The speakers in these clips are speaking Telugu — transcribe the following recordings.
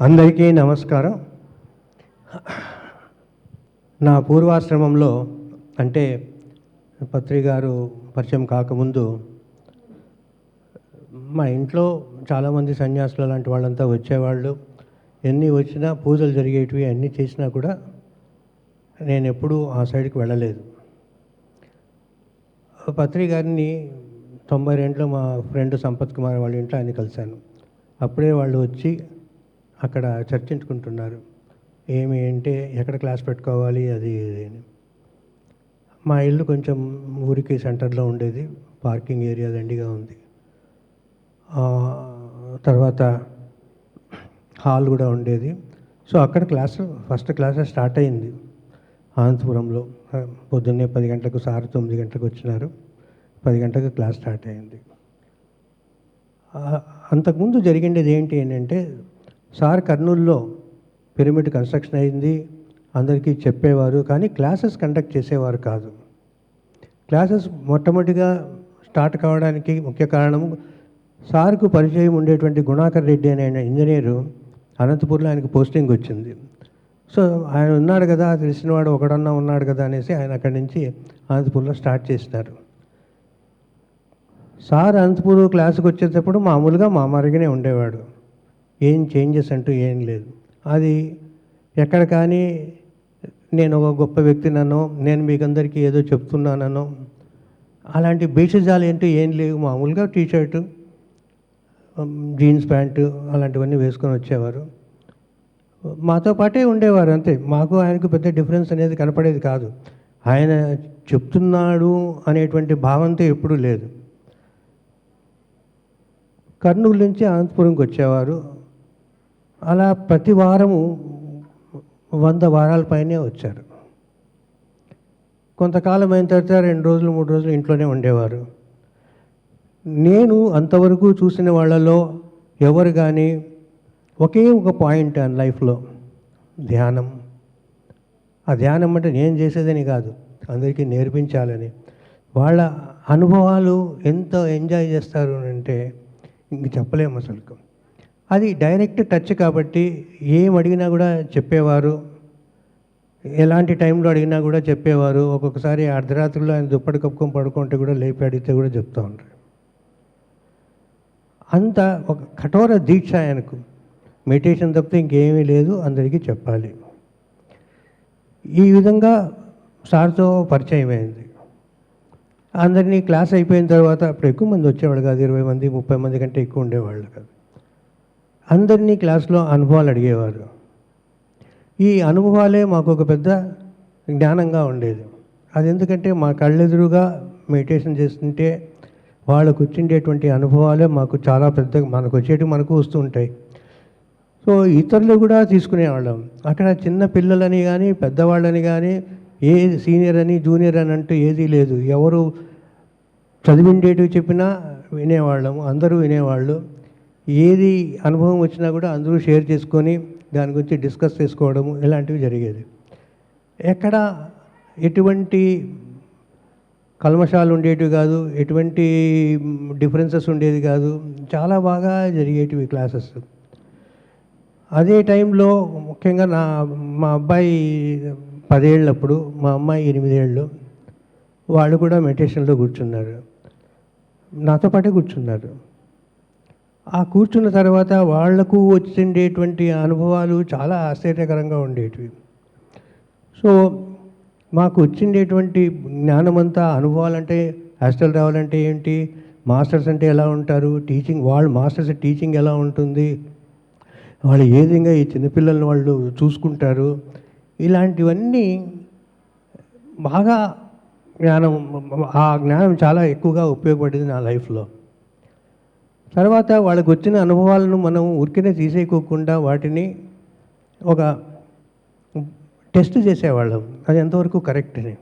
అందరికీ నమస్కారం. నా పూర్వాశ్రమంలో అంటే పత్రి గారు పరిచయం కాకముందు మా ఇంట్లో చాలామంది సన్యాసులు లాంటి వాళ్ళంతా వచ్చేవాళ్ళు. ఎన్ని వచ్చినా పూజలు జరిగేటివి అన్నీ చేసినా కూడా నేను ఎప్పుడూ ఆ సైడ్కి వెళ్ళలేదు. పత్రి గారిని 92లో మా ఫ్రెండ్ సంపత్ కుమార్ వాళ్ళ ఇంట్లో ఆయన కలిశాను. అప్పుడే వాళ్ళు వచ్చి అక్కడ చర్చించుకుంటున్నారు. ఏమి అంటే ఎక్కడ క్లాస్ పెట్టుకోవాలి అది అని. మా ఇల్లు కొంచెం ఊరికి సెంటర్లో ఉండేది, పార్కింగ్ ఏరియా దండిగా ఉంది. తర్వాత హాల్ కూడా ఉండేది. సో అక్కడ ఫస్ట్ క్లాస్ స్టార్ట్ అయింది అనంతపురంలో. పొద్దున్నే 10 గంటలకు, సార్ 9 గంటలకు వచ్చినారు. 10 గంటలకు క్లాస్ స్టార్ట్ అయింది. అంతకుముందు జరిగిండేది ఏంటి అంటే, సార్ కర్నూలులో పిరమిడ్ కన్స్ట్రక్షన్ అయింది, అందరికీ చెప్పేవారు, కానీ క్లాసెస్ కండక్ట్ చేసేవారు కాదు. క్లాసెస్ మొట్టమొదటిగా స్టార్ట్ కావడానికి ముఖ్య కారణం సార్కు పరిచయం ఉండేటువంటి గుణాకర్ రెడ్డి అనే ఇంజనీరు అనంతపూర్లో ఆయనకు పోస్టింగ్ వచ్చింది. సో ఆయన ఉన్నాడు కదా, తెలిసినవాడు ఒకడన్నా ఉన్నాడు కదా అనేసి ఆయన అక్కడి నుంచి అనంతపూర్లో స్టార్ట్ చేసినారు. సార్ అనంతపూర్ క్లాసుకు వచ్చేటప్పుడు మామూలుగా మా మరిగినే ఉండేవాడు. ఏం చేంజెస్ అంటూ ఏం లేదు. అది ఎక్కడ కానీ నేను ఒక గొప్ప వ్యక్తినో, నేను మీకందరికీ ఏదో చెప్తున్నానో అలాంటి బేషజాలు ఏంటూ ఏం లేవు. మామూలుగా టీషర్టు, జీన్స్ ప్యాంటు అలాంటివన్నీ వేసుకొని వచ్చేవారు. మాతో పాటే ఉండేవారు అంతే. మాకు ఆయనకు పెద్ద డిఫరెన్స్ అనేది కనపడేది కాదు. ఆయన చెప్తున్నాడు అనేటువంటి భావంతో ఎప్పుడూ లేదు. కర్నూలు నుంచి అనంతపురంకి వచ్చేవారు. అలా ప్రతి వారము 100 వారాల పైనే వచ్చారు. కొంతకాలం అయిన తర్వాత 2 రోజులు 3 రోజులు ఇంట్లోనే ఉండేవారు. నేను అంతవరకు చూసిన వాళ్ళలో ఎవరు కానీ ఒకే ఒక పాయింట్ అని లైఫ్లో ధ్యానం. ఆ ధ్యానం అంటే నేను చేసేదని కాదు, అందరికీ నేర్పించాలని. వాళ్ళ అనుభవాలు ఎంత ఎంజాయ్ చేస్తారు అంటే ఇంక చెప్పలేము అసలు. అది డైరెక్ట్ టచ్ కాబట్టి ఏం అడిగినా కూడా చెప్పేవారు, ఎలాంటి టైంలో అడిగినా కూడా చెప్పేవారు. ఒక్కొక్కసారి అర్ధరాత్రిలో ఆయన దుప్పటి కప్పుకొని పడుకుంటే కూడా లేపి అడిగితే కూడా చెప్తూ ఉంటారు. అంత ఒక కఠోర దీక్ష ఆయనకు. మెడిటేషన్ తప్పితే ఇంకేమీ లేదు, అందరికీ చెప్పాలి. ఈ విధంగా సార్తో పరిచయం అయింది. అందరినీ క్లాస్ అయిపోయిన తర్వాత అప్పుడు ఎక్కువ మంది వచ్చేవాళ్ళు కాదు, 20 మంది 30 మంది కంటే ఎక్కువ ఉండేవాళ్ళు కాదు. అందరినీ క్లాస్లో అనుభవాలు అడిగేవారు. ఈ అనుభవాలే మాకు ఒక పెద్ద జ్ఞానంగా ఉండేది. అది ఎందుకంటే మా కళ్ళెదురుగా మెడిటేషన్ చేస్తుంటే వాళ్ళకు వచ్చిండేటువంటి అనుభవాలే మాకు చాలా పెద్దగా మనకు వచ్చేటివి మనకు వస్తూ ఉంటాయి. సో ఇతరులు కూడా తీసుకునేవాళ్ళం. అక్కడ చిన్న పిల్లలని కానీ పెద్దవాళ్ళని కానీ ఏ సీనియర్ అని జూనియర్ అని అంటూ ఏదీ లేదు. ఎవరు చదివిండేటివి చెప్పినా వినేవాళ్ళము, అందరూ వినేవాళ్ళు. ఏది అనుభవం వచ్చినా కూడా అందరూ షేర్ చేసుకొని దాని గురించి డిస్కస్ చేసుకోవడము ఇలాంటివి జరిగేది. ఎక్కడ ఎటువంటి కల్మషాలు ఉండేటివి కాదు, ఎటువంటి డిఫరెన్సెస్ ఉండేది కాదు. చాలా బాగా జరిగేటివి క్లాసెస్. అదే టైంలో ముఖ్యంగా మా అబ్బాయి 10 ఏళ్ళప్పుడు, మా అమ్మాయి 8 ఏళ్ళు, వాళ్ళు కూడా మెడిటేషన్లో కూర్చున్నారు, నాతో పాటే కూర్చున్నారు. ఆ కూర్చున్న తర్వాత వాళ్లకు వచ్చిండేటువంటి అనుభవాలు చాలా ఆశ్చర్యకరంగా ఉండేటివి. సో మాకు వచ్చిండేటువంటి జ్ఞానమంతా అనుభవాలంటే హాస్టల్ రావాలంటే ఏంటి, మాస్టర్స్ అంటే ఎలా ఉంటారు, వాళ్ళు మాస్టర్స్ టీచింగ్ ఎలా ఉంటుంది, వాళ్ళు ఏ విధంగా ఈ చిన్నపిల్లల్ని వాళ్ళు చూసుకుంటారు, ఇలాంటివన్నీ బాగా ఆ జ్ఞానం చాలా ఎక్కువగా ఉపయోగపడింది నా లైఫ్లో. తర్వాత వాళ్ళకి వచ్చిన అనుభవాలను మనం ఊరికనే తీసేయకోకుండా వాటిని ఒక టెస్ట్ చేసేవాళ్ళం, అది ఎంతవరకు కరెక్ట్ అని.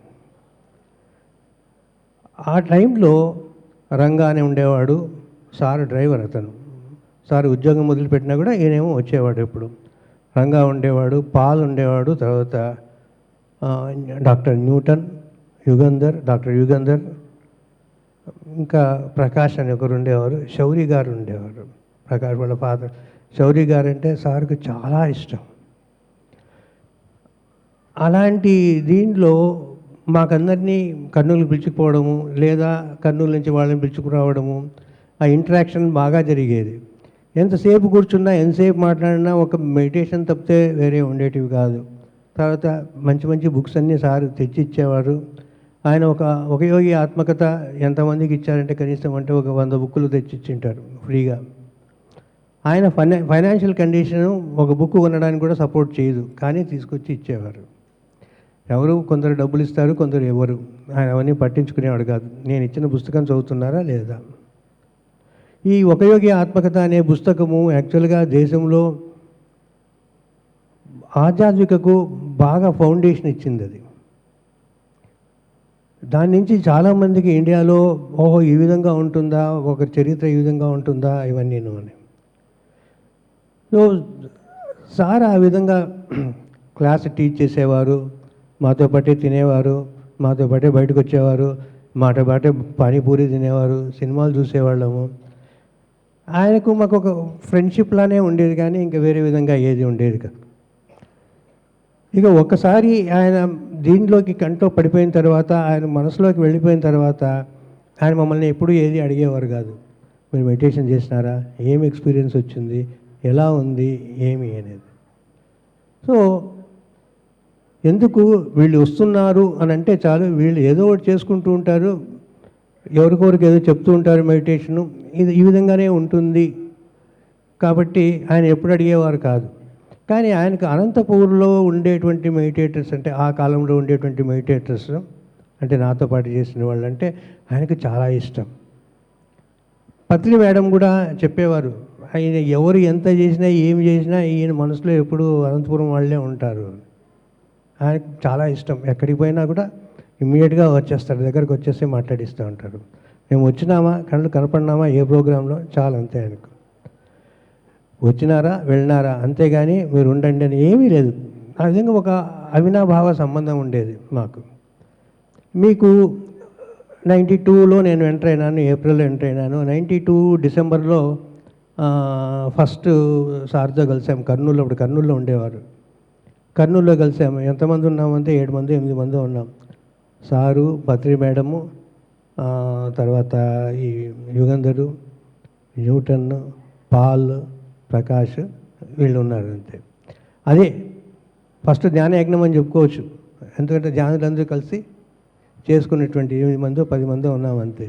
ఆ టైంలో రంగా అని ఉండేవాడు, సార్ డ్రైవర్. సార్ ఉద్యోగం మొదలుపెట్టినా కూడా ఈయనేమో వచ్చేవాడు ఎప్పుడు. రంగా ఉండేవాడు, పాల్ ఉండేవాడు, తర్వాత డాక్టర్ న్యూటన్, డాక్టర్ యుగంధర్, ఇంకా ప్రకాష్ అని ఒకరు ఉండేవారు, శౌరి గారు ఉండేవారు. ప్రకాష్ వాళ్ళ ఫాదర్ శౌరి గారంటే సార్కు చాలా ఇష్టం. అలాంటి దీంట్లో మాకందరినీ కర్నూలు పిలుచుకుపోవడము, లేదా కర్నూలు నుంచి వాళ్ళని పిలుచుకురావడము, ఆ ఇంటరాక్షన్ బాగా జరిగేది. ఎంతసేపు కూర్చున్నా, ఎంతసేపు మాట్లాడినా ఒక మెడిటేషన్ తప్పితే వేరే ఉండేటివి కాదు. తర్వాత మంచి మంచి బుక్స్ అన్నీ సార్ తెచ్చిచ్చేవారు. ఆయన ఒక యోగి ఆత్మకథ ఎంతమందికి ఇచ్చారంటే కనీసం అంటే ఒక 100 బుక్కులు తెచ్చిచ్చింటారు ఫ్రీగా. ఆయన ఫైనాన్షియల్ కండిషను ఒక బుక్ కొనడానికి కూడా సపోర్ట్ చేయదు, కానీ తీసుకొచ్చి ఇచ్చేవారు. ఎవరు కొందరు డబ్బులు ఇస్తారు, కొందరు ఎవరు. ఆయన అవన్నీ పట్టించుకునేవాడు కాదు. నేను ఇచ్చిన పుస్తకం చదువుతున్నారా లేదా. ఈ ఒక యోగి ఆత్మకథ అనే పుస్తకము యాక్చువల్గా దేశంలో ఆధ్యాత్మికకు బాగా ఫౌండేషన్ ఇచ్చింది. అది దాని నుంచి చాలామందికి ఇండియాలో ఓహో ఈ విధంగా ఉంటుందా, ఒక చరిత్ర ఈ విధంగా ఉంటుందా, ఇవన్నీను అని. సో సార్ ఆ విధంగా క్లాస్ టీచ్ చేసేవారు, మాతో పాటే తినేవారు, మాతో పాటే బయటకు వచ్చేవారు, మాతో పాటే పానీపూరి తినేవారు, సినిమాలు చూసేవాళ్ళము. ఆయనకు మాకు ఒక ఫ్రెండ్షిప్ లానే ఉండేది, కానీ ఇంకా వేరే విధంగా ఏది ఉండేది కాదు. ఇక ఒక్కసారి ఆయన దీంట్లోకి కంట్లో పడిపోయిన తర్వాత, ఆయన మనసులోకి వెళ్ళిపోయిన తర్వాత ఆయన మమ్మల్ని ఎప్పుడూ ఏది అడిగేవారు కాదు. మీరు మెడిటేషన్ చేసినారా, ఏమి ఎక్స్పీరియన్స్ వచ్చింది, ఎలా ఉంది, ఏమి అనేది. సో ఎందుకు వీళ్ళు వస్తున్నారు అని అంటే చాలు, వీళ్ళు ఏదో ఒకటి చేసుకుంటూ ఉంటారు, ఎవరికొరికి ఏదో చెప్తూ ఉంటారు మెడిటేషను, ఇది ఈ విధంగానే ఉంటుంది. కాబట్టి ఆయన ఎప్పుడు అడిగేవారు కాదు. కానీ ఆయనకు అనంతపూర్లో ఉండేటువంటి మెడిటేటర్స్, అంటే ఆ కాలంలో ఉండేటువంటి మెడిటేటర్స్, అంటే నాతో పాటు చేసిన వాళ్ళు అంటే ఆయనకు చాలా ఇష్టం. పత్రి మేడం కూడా చెప్పేవారు, ఆయన ఎవరు ఎంత చేసినా ఏమి చేసినా ఈయన మనసులో ఎప్పుడు అనంతపురం వాళ్ళే ఉంటారు. ఆయనకు చాలా ఇష్టం. ఎక్కడికి పోయినా కూడా ఇమ్మీడియట్గా వచ్చేస్తారు, దగ్గరకు వచ్చేసి మాట్లాడిస్తూ ఉంటారు. మేము వచ్చినామా, కళ్ళు కనపడినామా ఏ ప్రోగ్రాంలో, చాలా అంతే. ఆయనకు వచ్చినారా వెళ్ళినారా, అంతేగాని మీరు ఉండండి అని ఏమీ లేదు. ఆ విధంగా ఒక అవినాభావ సంబంధం ఉండేది మాకు. మీకు 92లో నేను ఎంటర్ అయినాను, ఏప్రిల్లో ఎంటర్ అయినాను. 92 డిసెంబర్లో ఫస్ట్ సార్తో కలిసాము కర్నూలులో. అప్పుడు కర్నూలులో ఉండేవారు. కర్నూలులో కలిసాము. ఎంతమంది ఉన్నామంటే 7 మంది 8 మంది ఉన్నాం. సారు, పత్రి మేడము, తర్వాత ఈ యుగంధరు, న్యూటన్, పాల్, ప్రకాష్, వీళ్ళు ఉన్నారు అంతే. అదే ఫస్ట్ ధ్యానయజ్ఞం అని చెప్పుకోవచ్చు. ఎందుకంటే ధ్యానులందరూ కలిసి చేసుకునేటువంటి 8 మందో 10 మందో ఉన్నాం అంతే.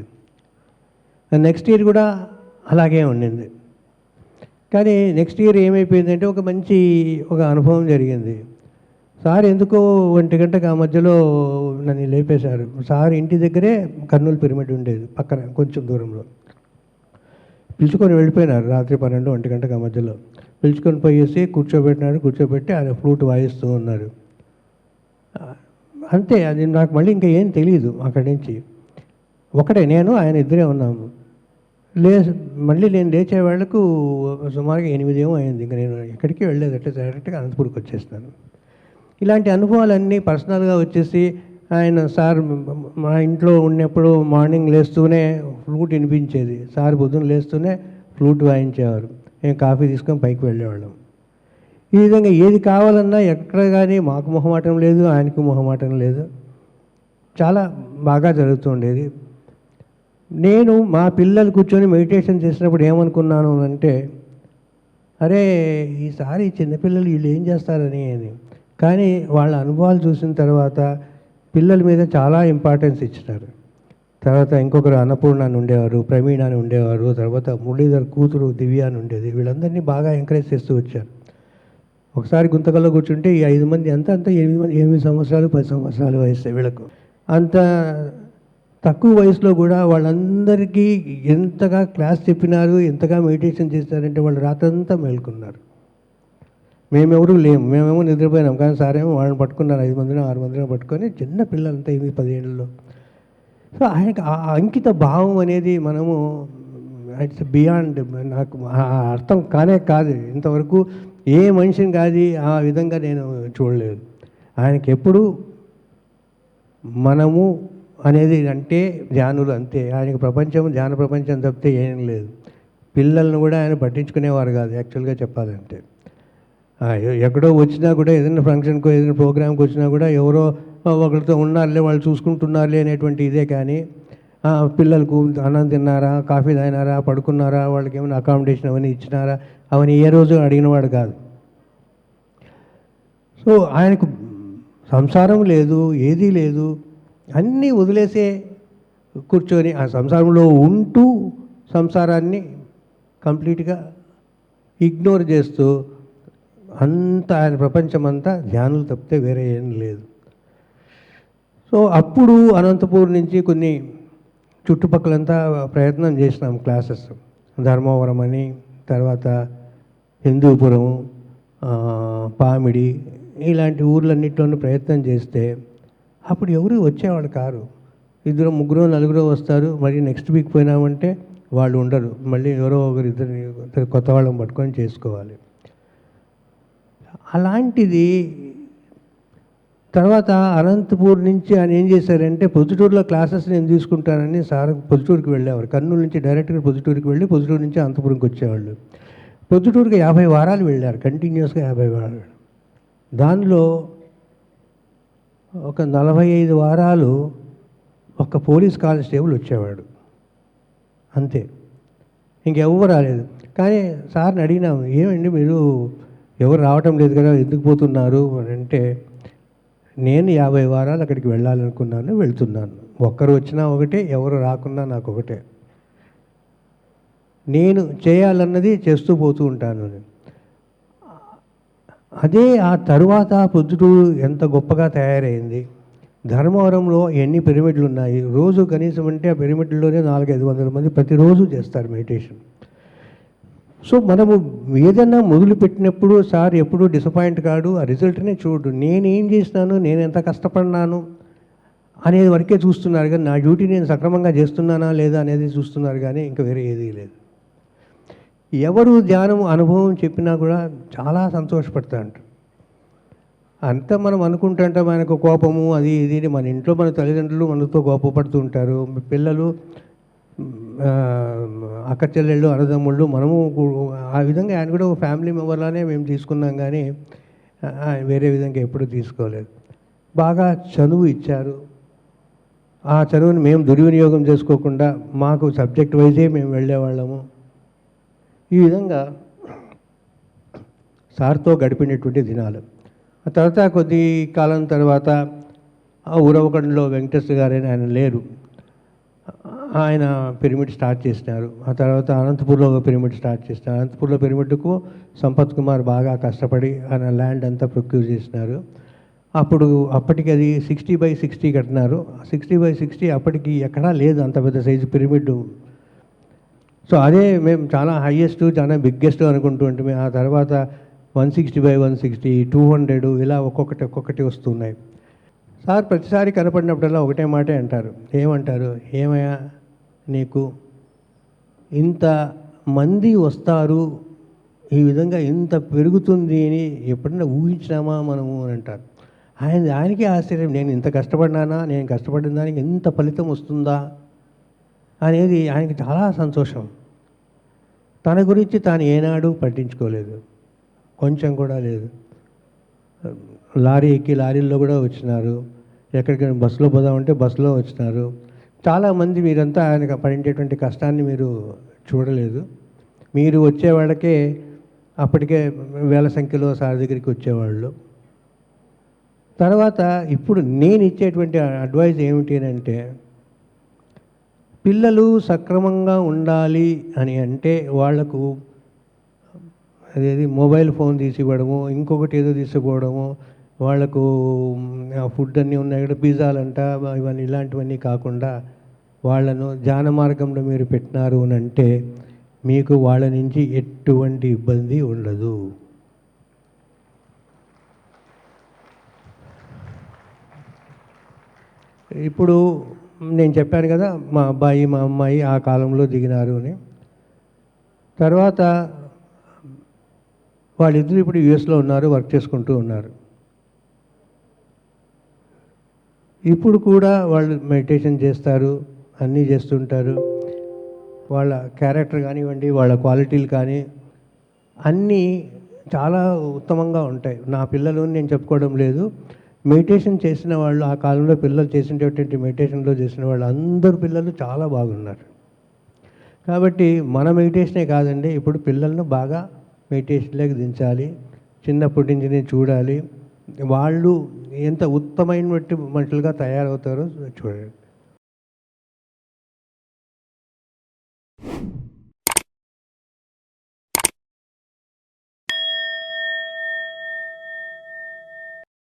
నెక్స్ట్ ఇయర్ కూడా అలాగే ఉండింది. కానీ నెక్స్ట్ ఇయర్ ఏమైపోయిందంటే ఒక మంచి అనుభవం జరిగింది. సార్ ఎందుకో 1 గంటకు ఆ మధ్యలో నన్ను లేపేశారు. సార్ ఇంటి దగ్గరే కర్నూలు పిరమిడ్ ఉండేది, పక్కన కొంచెం దూరంలో. పిలుచుకొని వెళ్ళిపోయినారు రాత్రి 12, 1 గంటకు ఆ మధ్యలో. పిలుచుకొని పోయేసి కూర్చోబెట్టి ఆయన ఫ్లూట్ వాయిస్తూ ఉన్నారు. అంతే. అది నాకు మళ్ళీ ఇంకా ఏం తెలియదు. అక్కడి నుంచి ఒకటే నేను ఆయన ఇద్దరే ఉన్నాము. మళ్ళీ నేను లేచే వాళ్ళకు సుమారుగా 8 ఏమో అయింది. ఇంకా నేను ఎక్కడికి వెళ్ళలేదు, అట్లా డైరెక్ట్గా అనంతపూర్కి వచ్చేస్తాను. ఇలాంటి అనుభవాలన్నీ పర్సనల్గా వచ్చేసి ఆయన సార్ మా ఇంట్లో ఉన్నప్పుడు మార్నింగ్ లేస్తూనే ఫ్లూట్ వినిపించేది. సార్ పొద్దున్న లేస్తూనే ఫ్లూట్ వాయించేవారు. మేము కాఫీ తీసుకొని పైకి వెళ్ళేవాళ్ళం. ఈ విధంగా ఏది కావాలన్నా ఎక్కడ కానీ మాకు మొహమాటం లేదు, ఆయనకు మొహమాటం లేదు. చాలా బాగా జరుగుతుండేది. నేను మా పిల్లలు కూర్చొని మెడిటేషన్ చేసినప్పుడు ఏమనుకున్నాను అంటే, అరే ఈసారి చిన్నపిల్లలు వీళ్ళు ఏం చేస్తారని. కానీ వాళ్ళ అనుభవాలు చూసిన తర్వాత పిల్లల మీద చాలా ఇంపార్టెన్స్ ఇచ్చినారు. తర్వాత ఇంకొకరు అన్నపూర్ణ అని ఉండేవారు, ప్రవీణ అని ఉండేవారు, తర్వాత మురళీధర్ కూతురు దివ్య అని ఉండేది. వీళ్ళందరినీ బాగా ఎంకరేజ్ చేస్తూ వచ్చారు. ఒకసారి గుంతకల్లో కూర్చుంటే ఈ 5 మంది అంత 8 సంవత్సరాలు 10 సంవత్సరాలు వయసు వీళ్ళకు. అంత తక్కువ వయసులో కూడా వాళ్ళందరికీ ఎంతగా క్లాస్ చెప్పినారు, ఎంతగా మెడిటేషన్ చేస్తారంటే వాళ్ళు రాత్రంతా మేల్కొన్నారు. మేమెవరూ లేము, మేమేమో నిద్రపోయినాం. కానీ సారేమో వాళ్ళని పట్టుకున్నారు, 5 మందినో 6 మందినో పట్టుకొని, చిన్న పిల్లలంతా 8-10 ఏళ్ళలో. సో ఆయనకి ఆ అంకిత భావం అనేది మనము ఇట్స్ బియాండ్, నాకు అర్థం కానే కాదు. ఇంతవరకు ఏ మనిషిని కాదు ఆ విధంగా నేను చూడలేదు. ఆయనకి ఎప్పుడు మనము అనేది అంటే ధ్యానులు అంతే. ఆయనకి ప్రపంచం ధ్యాన ప్రపంచం తప్పితే ఏం లేదు. పిల్లల్ని కూడా ఆయన పట్టించుకునేవారు కాదు యాక్చువల్గా చెప్పాలంటే. ఎక్కడో వచ్చినా కూడా ఏదైనా ఫంక్షన్కో ఏదైనా ప్రోగ్రామ్కి వచ్చినా కూడా ఎవరో ఒకరితో ఉన్నారులే, వాళ్ళు చూసుకుంటున్నారులే అనేటువంటి ఇదే. కానీ పిల్లలకు అన్నం తిన్నారా, కాఫీ తాగినారా, పడుకున్నారా, వాళ్ళకి ఏమైనా అకామిడేషన్ అవన్నీ ఇచ్చినారా, అవన్నీ ఏ రోజు అడిగినవాడు కాదు. సో ఆయనకు సంసారం లేదు, ఏదీ లేదు, అన్నీ వదిలేసే కూర్చొని ఆ సంసారంలో ఉంటూ సంసారాన్ని కంప్లీట్గా ఇగ్నోర్ చేస్తూ అంతా ఆయన ప్రపంచమంతా ధ్యానులు తప్పితే వేరే ఏం లేదు. సో అప్పుడు అనంతపూర్ నుంచి కొన్ని చుట్టుపక్కలంతా ప్రయత్నం చేసినాం క్లాసెస్. ధర్మవరం అని, తర్వాత హిందూపురం, పామిడి, ఇలాంటి ఊర్లన్నింటిలోనూ ప్రయత్నం చేస్తే అప్పుడు ఎవరు వచ్చేవాళ్ళు కారు. 2, 3, 4 వస్తారు. మరి నెక్స్ట్ వీక్ పోయినామంటే వాళ్ళు ఉండరు. మళ్ళీ ఎవరో ఒకరు ఇద్దరు కొత్త వాళ్ళని పట్టుకొని చేసుకోవాలి. అలాంటిది తర్వాత అనంతపూర్ నుంచి ఆయన ఏం చేశారంటే, పొద్దుటూరులో క్లాసెస్ నేను తీసుకుంటానని సార్ పొద్దుటూరుకి వెళ్ళేవారు. కర్నూలు నుంచి డైరెక్ట్గా పొద్దుటూరుకి వెళ్ళి పొద్దుటూరు నుంచి అనంతపురంకి వచ్చేవాళ్ళు. పొద్దుటూరుకి 50 వారాలు వెళ్ళారు, కంటిన్యూస్గా 50 వారాలు. దానిలో ఒక 45 వారాలు ఒక పోలీస్ కానిస్టేబుల్ వచ్చేవాడు అంతే, ఇంకెవ్వరు రాలేదు. కానీ సార్ని అడిగినాము, ఏమండి మీరు ఎవరు రావటం లేదు కదా, ఎందుకు పోతున్నారు అని అంటే, నేను 50 వారాలు అక్కడికి వెళ్ళాలనుకున్నాను, వెళ్తున్నాను. ఒక్కరు వచ్చినా ఒకటే, ఎవరు రాకున్నా నాకు ఒకటే. నేను చేయాలన్నది చేస్తూ పోతూ ఉంటాను. అదే ఆ తరువాత పొద్దుటూరు ఎంత గొప్పగా తయారైంది. ధర్మవరంలో ఎన్ని పిరమిడ్లు ఉన్నాయి, రోజు కనీసం అంటే ఆ పిరమిడ్లోనే 400-500 మంది ప్రతిరోజు చేస్తారు మెడిటేషన్. సో మనము ఏదైనా మొదలుపెట్టినప్పుడు సార్ ఎప్పుడూ డిసప్పాయింట్ కాడు, ఆ రిజల్ట్నే చూడు. నేనేం చేసినాను, నేను ఎంత కష్టపడినాను అనేది వరకే చూస్తున్నారు, కానీ నా డ్యూటీ నేను సక్రమంగా చేస్తున్నానా లేదా అనేది చూస్తున్నారు, కానీ ఇంకా వేరే ఏదీ లేదు. ఎవరు ధ్యానం అనుభవం చెప్పినా కూడా చాలా సంతోషపడతా అంటారు. అంతా మనం అనుకుంటుంటే మనకు కోపము అది ఇది, మన ఇంట్లో మన తల్లిదండ్రులు మనతో కోపపడుతూ ఉంటారు, పిల్లలు, అక్క చెల్లెళ్ళు, అన్నదమ్ముళ్ళు, మనము ఆ విధంగా ఆయన కూడా ఒక ఫ్యామిలీ మెంబర్లానే మేము తీసుకున్నాం, కానీ వేరే విధంగా ఎప్పుడూ తీసుకోలేదు. బాగా చనువు ఇచ్చారు. ఆ చనువుని మేము దుర్వినియోగం చేసుకోకుండా మాకు సబ్జెక్ట్ వైజే మేము వెళ్ళేవాళ్ళము. ఈ విధంగా సార్తో గడిపినటువంటి దినాలు. ఆ తర్వాత కొద్ది కాలం తర్వాత ఆ ఉరవకొండలో వెంకటేశ్వర గారైనా ఆయన లేరు, ఆయన పిరమిడ్ స్టార్ట్ చేసినారు. ఆ తర్వాత అనంతపూర్లో ఒక పిరమిడ్ స్టార్ట్ చేసినారు. అనంతపూర్లో పిరమిడ్కు సంపత్ కుమార్ బాగా కష్టపడి ఆయన ల్యాండ్ అంతా ప్రొక్యూర్ చేసినారు. అప్పటికి అది 60x60 కట్టినారు. 60x60 అప్పటికి ఎక్కడా లేదు అంత పెద్ద సైజు పిరమిడ్. సో అదే మేము చాలా హైయెస్ట్, చాలా బిగ్గెస్ట్ అనుకుంటూ ఉంటాం. ఆ తర్వాత 160x160, 200 ఇలా ఒక్కొక్కటి వస్తున్నాయి. సార్ ప్రతిసారి కనపడినప్పుడల్లా ఒకటే మాటే అంటారు. ఏమంటారు, ఏమయ్యా నీకు ఇంత మంది వస్తారు, ఈ విధంగా ఇంత పెరుగుతుంది అని ఎప్పుడైనా ఊహించినామా మనము అని అంటారు. ఆయనకే ఆశ్చర్యం, నేను ఇంత కష్టపడినానా, నేను కష్టపడిన దానికి ఎంత ఫలితం వస్తుందా అనేది ఆయనకి చాలా సంతోషం. తన గురించి తాను ఏనాడు పట్టించుకోలేదు, కొంచెం కూడా లేదు. లారీ ఎక్కి లారీల్లో కూడా వచ్చినారు, ఎక్కడికైనా బస్సులో పోదామంటే బస్సులో వచ్చినారు. చాలామంది మీరంతా ఆయనకు పడినటువంటి కష్టాన్ని మీరు చూడలేదు. మీరు వచ్చేవాళ్ళకే అప్పటికే వేల సంఖ్యలో సార్ దగ్గరికి వచ్చేవాళ్ళు. తర్వాత ఇప్పుడు నేను ఇచ్చేటువంటి అడ్వైజ్ ఏమిటి అంటే, పిల్లలు సక్రమంగా ఉండాలి అని అంటే వాళ్లకు అదేది మొబైల్ ఫోన్ తీసి ఇవ్వడము, ఇంకొకటి ఏదో తీసిపోవడము, వాళ్లకు ఫుడ్ అన్నీ ఉన్నాయి ఇక్కడ, పిజ్జాలంట ఇవన్నీ, ఇలాంటివన్నీ కాకుండా వాళ్ళను ధ్యాన మార్గంలో మీరు పెట్టినారు అని అంటే మీకు వాళ్ళ నుంచి ఎటువంటి ఇబ్బంది ఉండదు. ఇప్పుడు నేను చెప్పాను కదా, మా అబ్బాయి మా అమ్మాయి ఆ కాలంలో దిగినారు అని. తర్వాత వాళ్ళిద్దరు ఇప్పుడు యుఎస్లో ఉన్నారు, వర్క్ చేసుకుంటూ ఉన్నారు. ఇప్పుడు కూడా వాళ్ళు మెడిటేషన్ చేస్తారు, అన్నీ చేస్తుంటారు. వాళ్ళ క్యారెక్టర్ కానివ్వండి, వాళ్ళ క్వాలిటీలు కానీ అన్నీ చాలా ఉత్తమంగా ఉంటాయి. నా పిల్లలు నేను చెప్పుకోవడం లేదు. మెడిటేషన్ చేసిన వాళ్ళు, ఆ కాలంలో పిల్లలు చేసినటువంటి మెడిటేషన్లో చేసిన వాళ్ళు అందరు పిల్లలు చాలా బాగున్నారు. కాబట్టి మన మెడిటేషనే కాదండి, ఇప్పుడు పిల్లలను బాగా మెడిటేషన్లోకి దించాలి. చిన్నప్పటి నుంచి చూడాలి. వాళ్ళు ఎంత ఉత్తమైనటువంటి మనుషులుగా తయారవుతారో చూడండి.